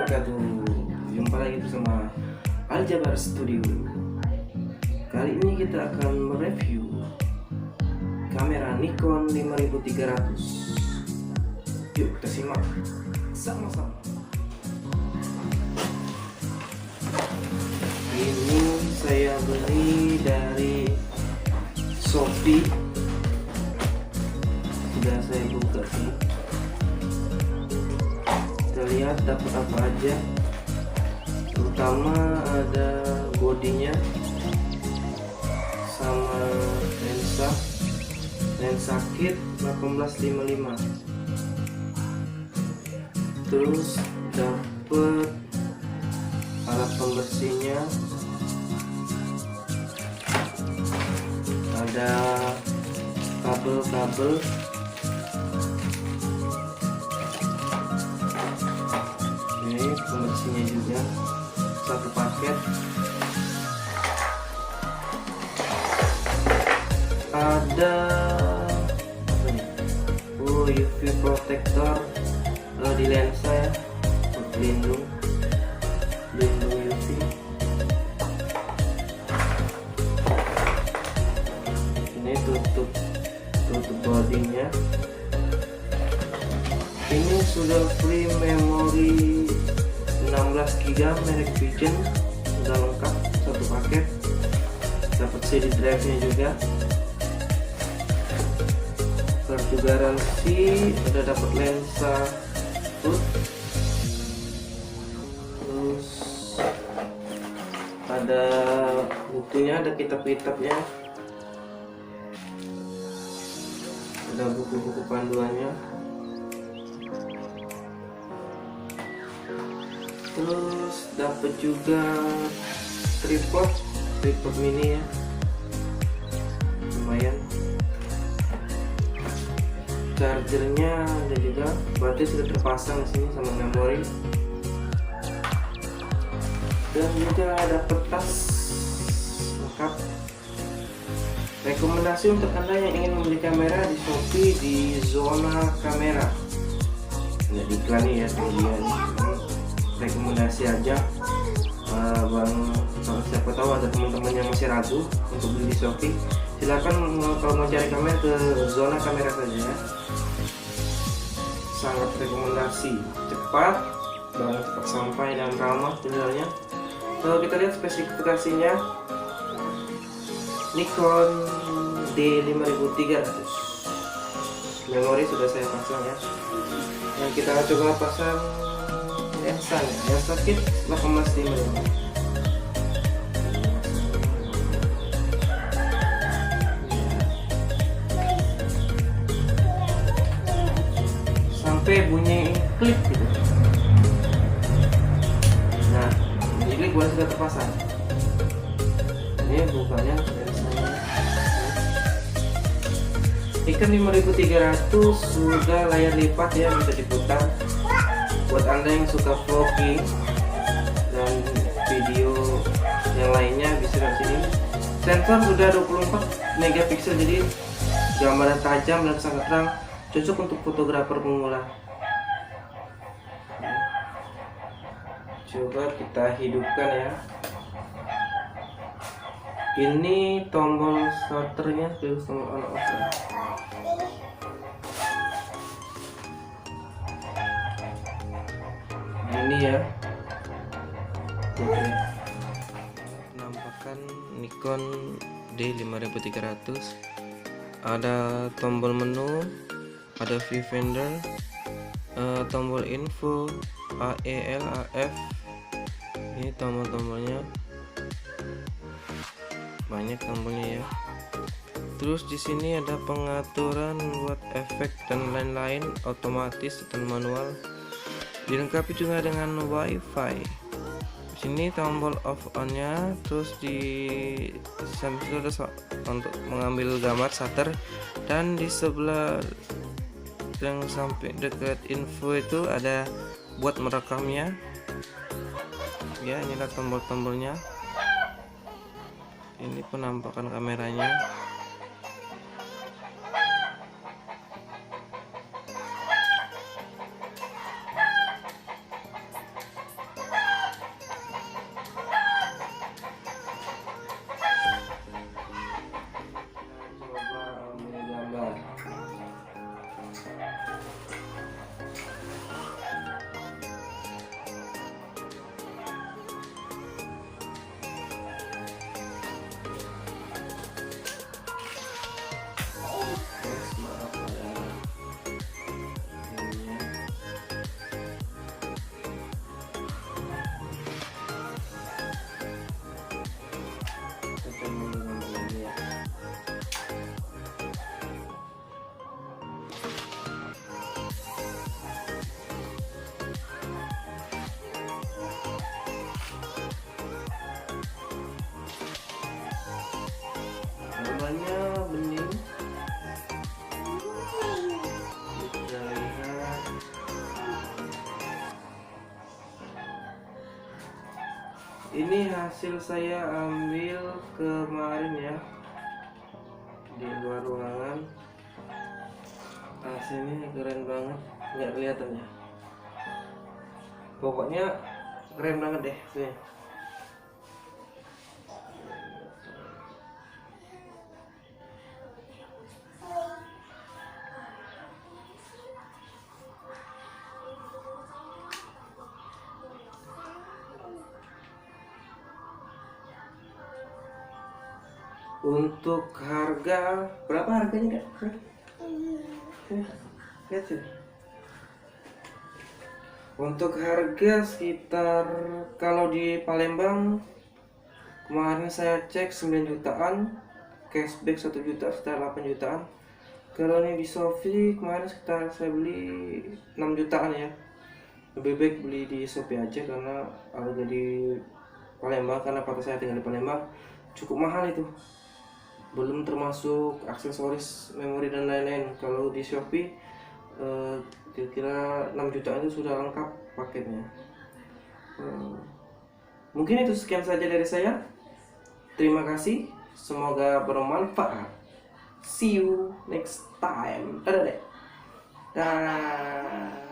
wabarakatuh. Jumpa lagi bersama Aljabar Studio. Kali ini kita akan mereview kamera Nikon 5300. Yuk kita simak sama-sama. Ini saya beli dari Shopee. Sudah saya buka sih. Kita lihat dapat apa aja. Terutama ada bodinya sama lensa kit 1855. Terus dapat alat pembersihnya, ada kabel-kabel, ini pembersihnya juga satu paket, ada apa nih? UV protector di lensa ya, untuk pelindung UV. Ini tutup bodinya. Ini sudah free memori 16 GB merek Vision, sudah lengkap satu paket. Dapat CD drive nya juga, kartu garansi, udah dapat lensa full. Terus ada bukunya, ada kitab-kitabnya, ada buku-buku panduannya. Terus dapat juga tripod mini ya, lumayan. Chargernya ada juga, baterai sudah terpasang di sini sama memori. Dan juga dapat tas lengkap. Rekomendasi untuk Anda yang ingin membeli kamera di Shopee di Zona Kamera. Nggak diiklani ya, kemudian rekomendasi aja. Bang, siapa tahu ada teman-teman yang masih ragu untuk beli di Shopee, silakan kalau mau cari kamera ke Zona Kamera saja ya. Sangat rekomendasi, cepat banget, cepat sampai dan ramah sebenarnya. Kalau kita lihat spesifikasinya, Nikon D5300, memori sudah saya pasang ya. Dan kita coba pasang lensa kit 1855. Sampai bunyi klik gitu. Nah, ini klik gua sudah terpasang. Ini bukanya lensanya. Nikon 5300 sudah layar lipat ya, bisa diputar. Buat Anda yang suka vlogging dan video yang lainnya bisa dari sini. Sensor sudah 24 megapiksel, jadi gambarnya tajam dan sangat terang, cocok untuk fotografer pemula. Coba kita hidupkan ya. Ini tombol shutternya, terus tombol on off. Ini ya, penampakan Nikon D5300. Ada tombol menu, ada viewfinder, tombol info, AEL, AF. Ini tombol-tombolnya, banyak tombolnya ya. Terus di sini ada pengaturan buat efek dan lain-lain, otomatis dan manual. Dilengkapi juga dengan WiFi. Di sini tombol off on-nya, terus di samping itu ada untuk mengambil gambar shutter, dan di sebelah yang sampai dekat info itu ada buat merekamnya. Ya, inilah tombol-tombolnya. Ini penampakan kameranya. Ini hasil saya ambil kemarin ya, di luar ruangan. Hasilnya keren banget, nggak kelihatan ya. Pokoknya keren banget deh sih. Untuk harga, berapa harganya kak? Lihat sih. Untuk harga sekitar, kalau di Palembang kemarin saya cek 9 jutaan, cashback 1 juta, sekitar 8 jutaan. Kalau ini di Shopee kemarin sekitar saya beli 6 jutaan ya. Lebih baik beli di Shopee aja karena harga di Palembang, karena partner saya tinggal di Palembang, cukup mahal itu. Belum termasuk aksesoris, memori dan lain-lain. Kalau di Shopee kira-kira 6 jutaan itu sudah lengkap paketnya. Mungkin itu sekian saja dari saya. Terima kasih, semoga bermanfaat. See you next time. Dadah deh. Dah.